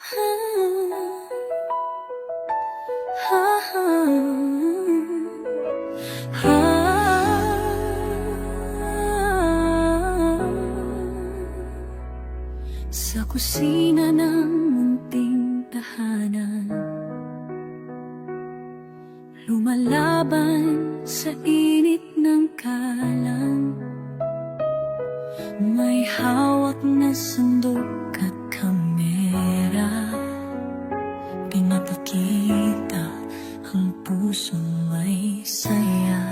Sa kusina ng munting tahanan, lumalaban sa init ng kalan. May hawak na sandok at kamera, pinapakita ang pusong may saya.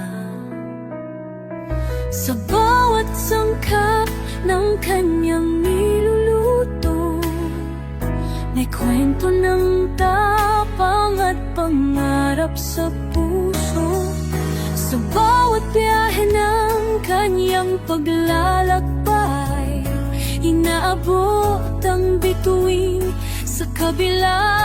Sa bawat sangkap ng kanyang niluluto, may kwento ng tapang at pangarap sa puso. Sa bawat biyahe ng kanyang paglalakbay, inaabot ang bituin sa kabila